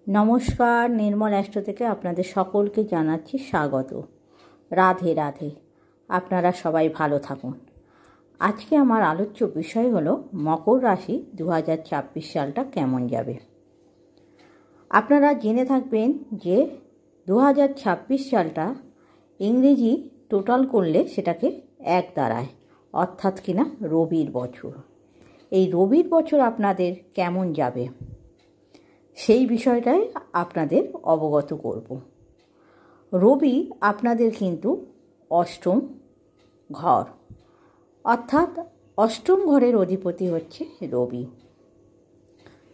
নমস্কার, নির্মল অ্যাস্ট্রো থেকে আপনাদের সকলকে জানাচ্ছি স্বাগত। রাধে রাধে। আপনারা সবাই ভালো থাকুন। আজকে আমার আলোচ্য বিষয় হলো মকর রাশি 2026 সালটা কেমন যাবে। আপনারা জেনে থাকবেন যে 2026 সালটা ইংরেজি টোটাল করলে সেটাকে 1 দাঁড়ায়, অর্থাৎ কিনা রবির বছর। এই রবির বছর আপনাদের কেমন যাবে সেই বিষয়টাই আপনাদের অবগত করব। রবি আপনাদের কিন্তু অষ্টম ঘর, অর্থাৎ অষ্টম ঘরের অধিপতি হচ্ছে রবি।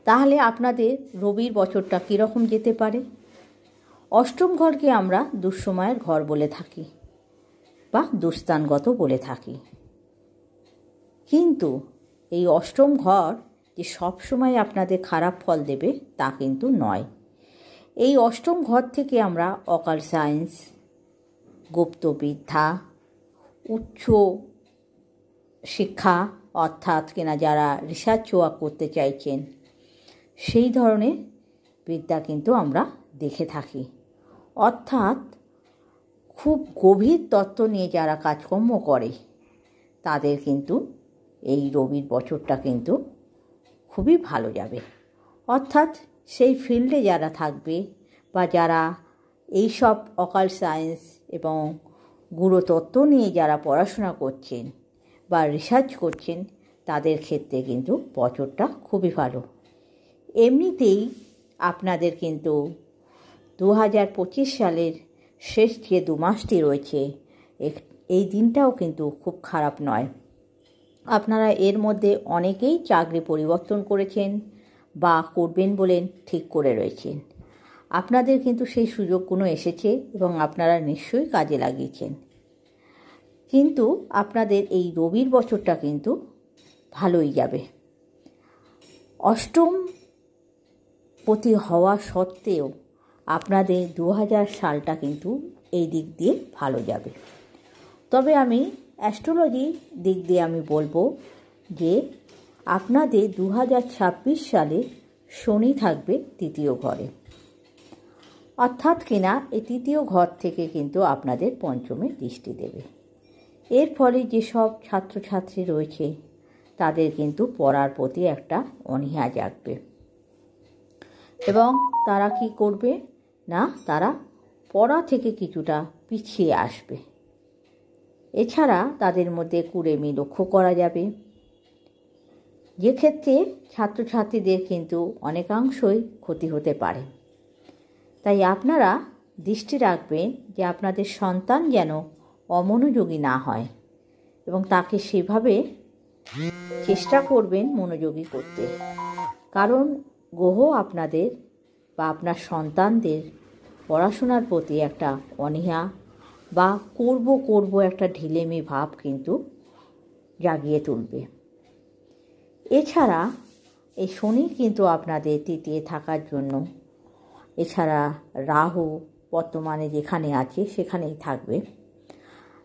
তাহলে আপনাদের রবির বছরটা কীরকম যেতে পারে? অষ্টম ঘরকে আমরা দুঃসময়ের ঘর বলে থাকি বা দুস্থানগত বলে থাকি, কিন্তু এই অষ্টম ঘর যে সবসময় আপনাদের খারাপ ফল দেবে তা কিন্তু নয়। এই অষ্টম ঘর থেকে আমরা অকাল্ট সায়েন্স, গুপ্তবিদ্যা, উচ্চ শিক্ষা অর্থাৎ কিনা যারা রিসার্চ ওয়ার্ক করতে চাইছেন সেই ধরনের বিদ্যা কিন্তু আমরা দেখে থাকি। অর্থাৎ খুব গভীর তত্ত্ব নিয়ে যারা কাজকর্ম করে তাদের কিন্তু এই রবির বছরটা কিন্তু খুবই ভালো যাবে। অর্থাৎ সেই ফিল্ডে যারা থাকবে বা যারা এই সব অকাল্ট সায়েন্স এবং গুরুতত্ত্ব নিয়ে যারা পড়াশোনা করছেন বা রিসার্চ করছেন তাদের ক্ষেত্রে কিন্তু বছরটা খুবই ভালো। এমনিতেই আপনাদের কিন্তু 2025 সালের শেষ যে 2 মাসটি রয়েছে এই দিনটাও কিন্তু খুব খারাপ নয়। আপনারা এর মধ্যে অনেকেই চাকরি পরিবর্তন করেছেন বা করবেন বলে ঠিক করে রয়েছেন। আপনাদের কিন্তু সেই সুযোগগুলো এসেছে এবং আপনারা নিশ্চয়ই কাজে লাগিয়েছেন। কিন্তু আপনাদের এই রবির বছরটা কিন্তু ভালোই যাবে। অষ্টম পতি হওয়া সত্ত্বেও আপনাদের 2000 সালটা কিন্তু এই দিক দিয়ে ভালো যাবে। তবে আমি অ্যাস্ট্রোলজি দিক দিয়ে আমি বলবো যে আপনাদের 2026 সালে শনি থাকবে 3য় ঘরে, অর্থাৎ কিনা এই 3য় ঘর থেকে কিন্তু আপনাদের পঞ্চমে দৃষ্টি দেবে। এর ফলে যেসব ছাত্রছাত্রী রয়েছে তাদের কিন্তু পড়ার প্রতি একটা অনীহা জাগবে এবং তারা কি করবে না, তারা পড়া থেকে কিছুটা পিছিয়ে আসবে। এছাড়া তাদের মধ্যে কুড়েমি লক্ষ্য করা যাবে, যে ক্ষেত্রে ছাত্রছাত্রীদের কিন্তু অনেকাংশই ক্ষতি হতে পারে। তাই আপনারা দৃষ্টি রাখবেন যে আপনাদের সন্তান যেন অমনোযোগী না হয় এবং তাকে সেভাবে চেষ্টা করবেন মনোযোগী করতে। কারণ গ্রহ আপনাদের বা আপনার সন্তানদের পড়াশোনার প্রতি একটা অনীহা বা করব একটা ঢিলেমি ভাব কিন্তু জাগিয়ে তুলবে। এছাড়া এই শনি কিন্তু আপনাদের 3য় থাকার জন্য, এছাড়া রাহু বর্তমানে যেখানে আছে সেখানেই থাকবে,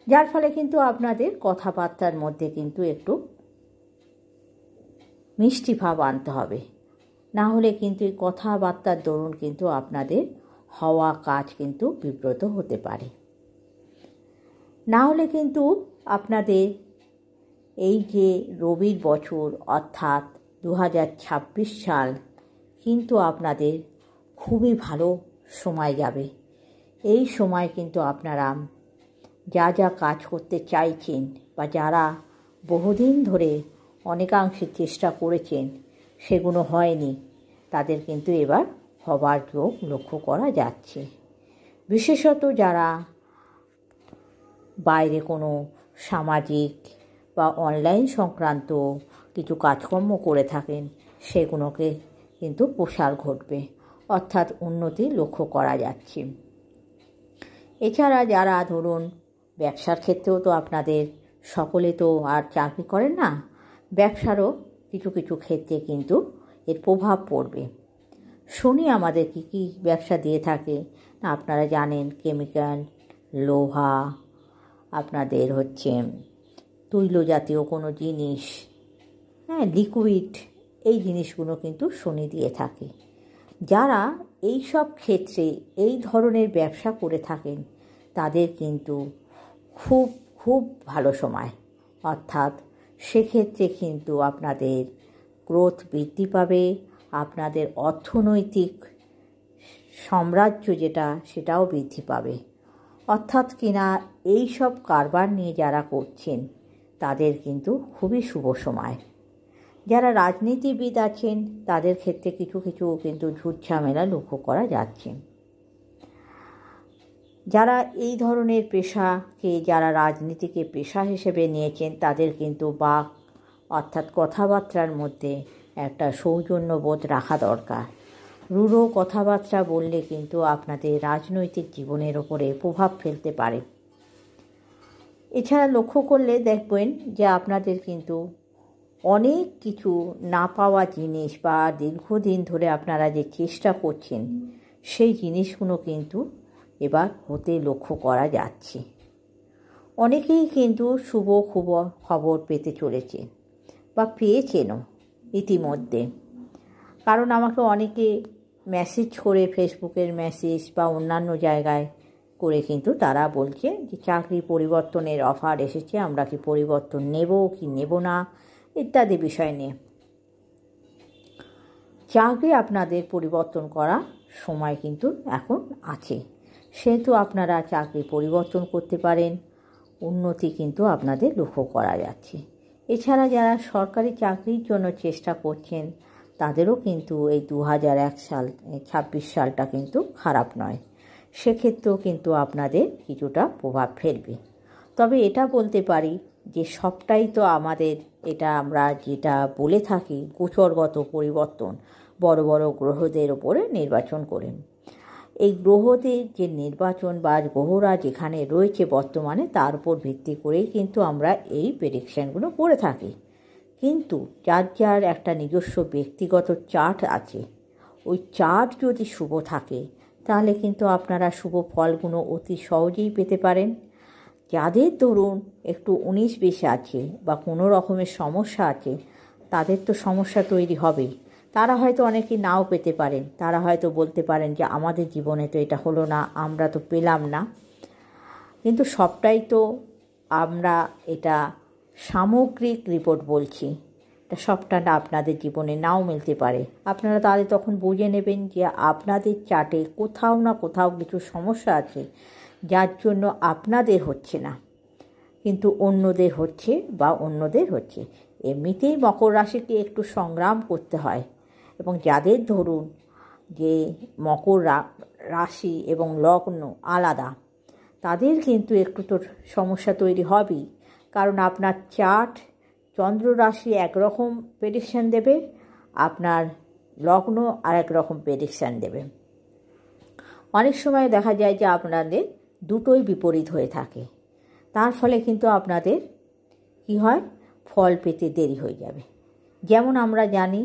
যার ফলে কিন্তু আপনাদের কথাবার্তার মধ্যে কিন্তু একটু মিষ্টি ভাব আনতে হবে। না হলে কিন্তু এই কথাবার্তার দরুন কিন্তু আপনাদের হওয়া কাজ কিন্তু বিব্রত হতে পারে। না হলে কিন্তু আপনাদের এই যে রবির বছর অর্থাৎ 2026 সাল কিন্তু আপনাদের খুবই ভালো সময় যাবে। এই সময় কিন্তু আপনারা যা যা কাজ করতে চাইছেন বা যারা বহুদিন ধরে অনেকাংশে চেষ্টা করেছেন সেগুলো হয়নি, তাদের কিন্তু এবার হবার যোগ লক্ষ্য করা যাচ্ছে। বিশেষত যারা বাইরে কোনো সামাজিক বা অনলাইন সংক্রান্ত কিছু কাজকর্ম করে থাকেন সেগুলোকে কিন্তু প্রসার ঘটবে, অর্থাৎ উন্নতি লক্ষ্য করা যাচ্ছে। এছাড়া যারা ধরুন ব্যবসার ক্ষেত্রেও তো আপনাদের সকলে তো আর চাকরি করেন না, ব্যবসারও কিছু কিছু ক্ষেত্রে কিন্তু এর প্রভাব পড়বে। শনি আমাদের কী ব্যবসা দিয়ে থাকে না আপনারা জানেন, কেমিক্যাল, লোহা, আপনাদের হচ্ছে তৈল জাতীয় কোনো জিনিস, লিকুইড, এই জিনিসগুলো কিন্তু শনি দিয়ে থাকে। যারা এই সব ক্ষেত্রে এই ধরনের ব্যবসা করে থাকেন তাদের কিন্তু খুব খুব ভালো সময়, অর্থাৎ সেক্ষেত্রে কিন্তু আপনাদের গ্রোথ বৃদ্ধি পাবে, আপনাদের অর্থনৈতিক সাম্রাজ্য যেটা সেটাও বৃদ্ধি পাবে। অর্থাৎ কিনা এই সব কারবার নিয়ে যারা করছেন তাদের কিন্তু খুবই শুভ সময়। যারা রাজনীতিবিদ আছেন তাদের ক্ষেত্রে কিছু কিছু কিন্তু ঝুটঝামেলা লক্ষ্য করা যাচ্ছে। যারা এই ধরনের পেশাকে, যারা রাজনীতিকে পেশা হিসেবে নিয়েছেন তাদের কিন্তু বাক অর্থাৎ কথাবার্তার মধ্যে একটা সৌজন্যবোধ রাখা দরকার। রূঢ় কথাবার্তা বললে কিন্তু আপনাদের রাজনৈতিক জীবনের ওপরে প্রভাব ফেলতে পারে। এছাড়া লক্ষ্য করলে দেখবেন যে আপনাদের কিন্তু অনেক কিছু না পাওয়া জিনিস বা দীর্ঘদিন ধরে আপনারা যে চেষ্টা করছেন সেই জিনিসগুলো কিন্তু এবার হতে লক্ষ্য করা যাচ্ছে। অনেকেই কিন্তু শুভ খবর পেতে চলেছে বা পেয়েছেনও ইতিমধ্যে। কারণ আমাকে অনেকে মেসেজ করে, ফেসবুকের মেসেজ বা অন্যান্য জায়গায় করে কিন্তু তারা বলছে যে চাকরি পরিবর্তনের অফার এসেছে, আমরা কি পরিবর্তন নেব কি নেব না ইত্যাদি বিষয় নিয়ে। চাকরি আপনাদের পরিবর্তন করা সময় কিন্তু এখন আছে, সেহেতু আপনারা চাকরি পরিবর্তন করতে পারেন, উন্নতি কিন্তু আপনাদের লক্ষ্য করা যাচ্ছে। এছাড়া যারা সরকারি চাকরির জন্য চেষ্টা করছেন তাদেরও কিন্তু এই 2026 সালটা কিন্তু খারাপ নয়, সেক্ষেত্রেও কিন্তু আপনাদের কিছুটা প্রভাব ফেলবে। তবে এটা বলতে পারি যে সবটাই তো আমাদের, এটা আমরা যেটা বলে থাকি গোচরগত পরিবর্তন, বড় বড় গ্রহদের ওপরে নির্বাচন করেন। এই গ্রহদের যে নির্বাচন বা গ্রহরা যেখানে রয়েছে বর্তমানে তার উপর ভিত্তি করেই কিন্তু আমরা এই প্রেডিকশানগুলো করে থাকি। কিন্তু যার যার একটা নিজস্ব ব্যক্তিগত চার্ট আছে, ওই চার্ট যদি শুভ থাকে তাহলে কিন্তু আপনারা শুভ ফলগুলো অতি সহজেই পেতে পারেন। যাদের ধরুন একটু 19-20 আছে বা কোনো রকমের সমস্যা আছে তাদের তো সমস্যা তৈরি হবেই। তারা হয়তো অনেকে নাও পেতে পারেন, তারা হয়তো বলতে পারেন যে আমাদের জীবনে তো এটা হলো না, আমরা তো পেলাম না। কিন্তু সবটাই তো আমরা এটা সামগ্রিক রিপোর্ট বলছি, এটা সবটা না আপনাদের জীবনে নাও মিলতে পারে। আপনারা তাহলে তখন বুঝে নেবেন যে আপনাদের চার্টে কোথাও না কোথাও কিছু সমস্যা আছে যার জন্য আপনাদের হচ্ছে না কিন্তু অন্যদের হচ্ছে বা অন্যদের হচ্ছে। এমনিতেই মকর রাশিকে একটু সংগ্রাম করতে হয়, এবং যাদের ধরুন যে মকর রাশি এবং লগ্ন আলাদা তাদের কিন্তু একটু তো সমস্যা তৈরি হবেই। কারণ আপনার চার্ট চন্দ্র রাশি একরকম প্রেডিকশান দেবে, আপনার লগ্ন আর এক রকম প্রেডিকশান দেবে। অনেক সময় দেখা যায় যে আপনাদের দুটোই বিপরীত হয়ে থাকে, তার ফলে কিন্তু আপনাদের কি হয়, ফল পেতে দেরি হয়ে যাবে। যেমন আমরা জানি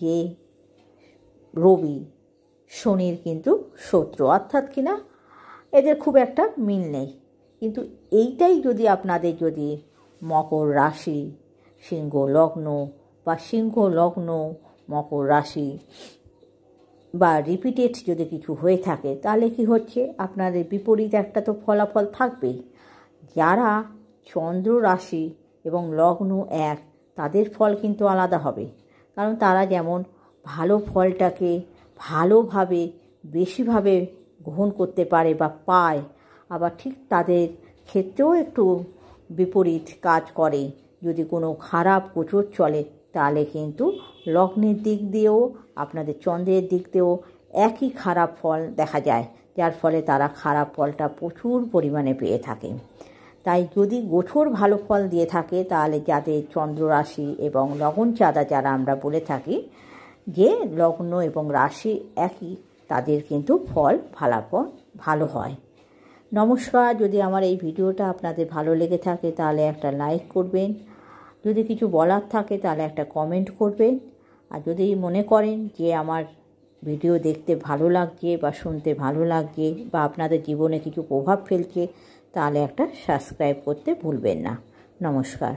যে রবি শনির কিন্তু শত্রু, অর্থাৎ কিনা এদের খুব একটা মিল নেই। কিন্তু এইটাই যদি আপনাদের যদি মকর রাশি সিংহ লগ্ন বা সিংহ লগ্ন মকর রাশি বা রিপিটেড যদি কিছু হয়ে থাকে তাহলে কি হচ্ছে, আপনাদের বিপরীত একটা তো ফলাফল থাকবেই। যারা চন্দ্র রাশি এবং লগ্ন এক তাদের ফল কিন্তু আলাদা হবে, কারণ তারা যেমন ভালো ফলটাকে ভালোভাবে বেশিভাবে গ্রহণ করতে পারে বা পায়, আবার ঠিক তাদের ক্ষেত্রেও একটু বিপরীত কাজ করে। যদি কোনো খারাপ গোচর চলে তাহলে কিন্তু লগ্নের দিক দিয়েও আপনাদের চন্দ্রের দিক দিয়েও একই খারাপ ফল দেখা যায়, যার ফলে তারা খারাপ ফলটা প্রচুর পরিমাণে পেয়ে থাকে। তাই যদি গোচর ভালো ফল দিয়ে থাকে তাহলে যাদের চন্দ্র রাশি এবং লগন চাঁদা যারা আমরা বলে থাকি যে লগ্ন এবং রাশি একই, তাদের কিন্তু ফলাফল ভালো হয়। নমস্কার। যদি আমার এই ভিডিওটা আপনাদের ভালো লেগে থাকে তাহলে একটা লাইক করবেন, যদি কিছু বলার থাকে তাহলে একটা কমেন্ট করবেন, আর যদি মনে করেন যে আমার ভিডিও দেখতে ভালো লাগছে বা শুনতে ভালো লাগছে বা আপনাদের জীবনে কিছু প্রভাব ফেলছে তাহলে একটা সাবস্ক্রাইব করতে ভুলবেন না। নমস্কার।